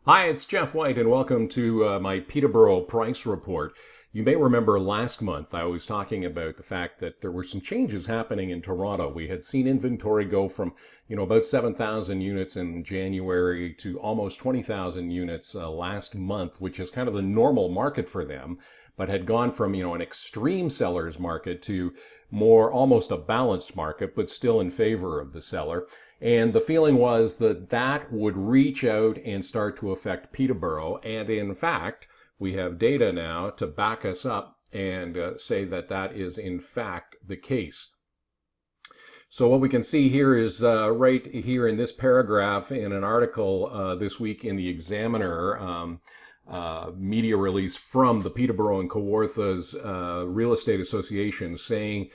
Hi, it's Geoff White, and welcome to my Peterborough price report. You may remember last month I was talking about the fact that there were some changes happening in Toronto. We had seen inventory go from, about 7,000 units in January to almost 20,000 units last month, which is kind of the normal market for them, but had gone from, an extreme seller's market to more almost a balanced market, but still in favor of the seller. And the feeling was that that would reach out and start to affect Peterborough. And in fact, we have data now to back us up and say that that is in fact the case. So what we can see here is right here in this paragraph in an article this week in the Examiner media release from the Peterborough and Kawarthas Real Estate Association saying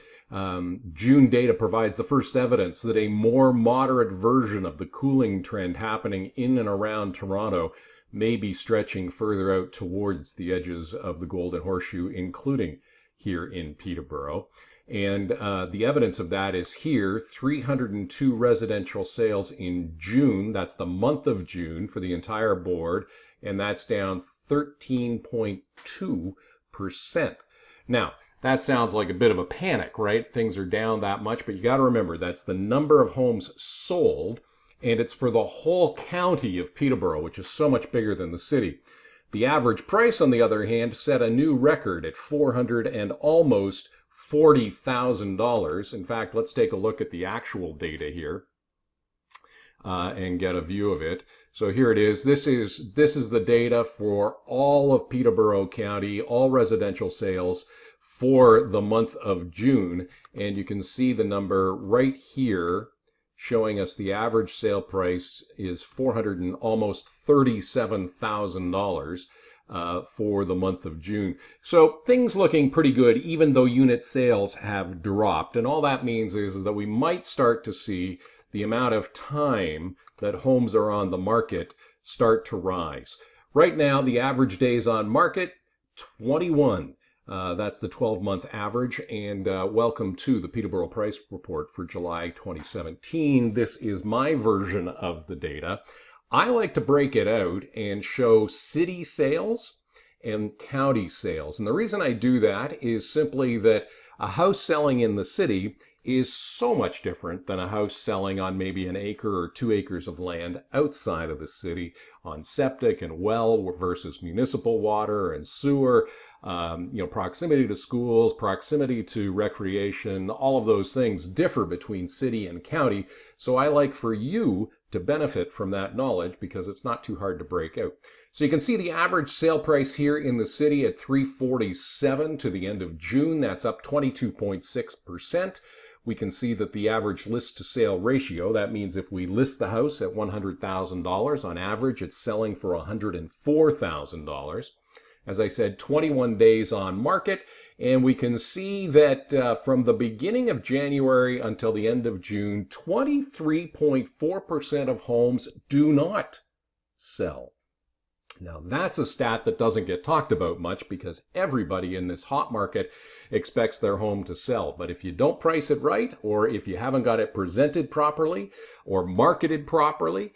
June data provides the first evidence that a more moderate version of the cooling trend happening in and around Toronto may be stretching further out towards the edges of the Golden Horseshoe, including here in Peterborough. And the evidence of that is here, 302 residential sales in June. That's the month of June for the entire board, and that's down 13.2%. Now, that sounds like a bit of a panic, right? Things are down that much, but you got to remember that's the number of homes sold, and it's for the whole county of Peterborough, which is so much bigger than the city. The average price, on the other hand, set a new record at $400 and almost $40,000. In fact, let's take a look at the actual data here and get a view of it. So here it is. This is the data for all of Peterborough County, all residential sales for the month of June, and you can see the number right here showing us the average sale price is $400 and almost $37,000 for the month of June. So things looking pretty good, even though unit sales have dropped. And all that means is that we might start to see the amount of time that homes are on the market start to rise. Right now, the average days on market, 21. That's the 12-month average, and welcome to the Peterborough Price Report for July 2017. This is my version of the data. I like to break it out and show city sales and county sales. And the reason I do that is simply that a house selling in the city is so much different than a house selling on maybe an acre or 2 acres of land outside of the city on septic and well versus municipal water and sewer, proximity to schools, proximity to recreation, all of those things differ between city and county. So I like for you to benefit from that knowledge because it's not too hard to break out. So you can see the average sale price here in the city at $347 to the end of June. That's up 22.6%. We can see that the average list to sale ratio, that means if we list the house at $100,000, on average it's selling for $104,000. As I said, 21 days on market, and we can see that from the beginning of January until the end of June, 23.4% of homes do not sell. Now that's a stat that doesn't get talked about much because everybody in this hot market expects their home to sell. But if you don't price it right, or if you haven't got it presented properly or marketed properly,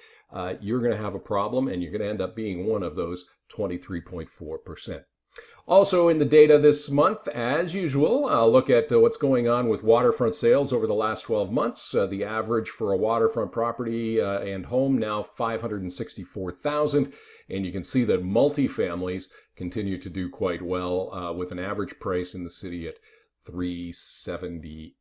you're going to have a problem and you're going to end up being one of those 23.4%. Also in the data this month, as usual, I'll look at what's going on with waterfront sales over the last 12 months. The average for a waterfront property and home now $564,000. And you can see that multifamilies continue to do quite well with an average price in the city at $378,000.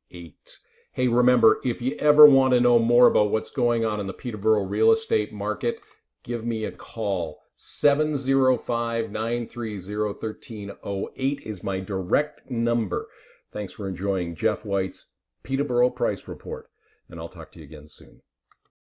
Hey, remember, if you ever want to know more about what's going on in the Peterborough real estate market, give me a call. 705-930-1308 is my direct number. Thanks for enjoying Geoff White's Peterborough Price Report, and I'll talk to you again soon.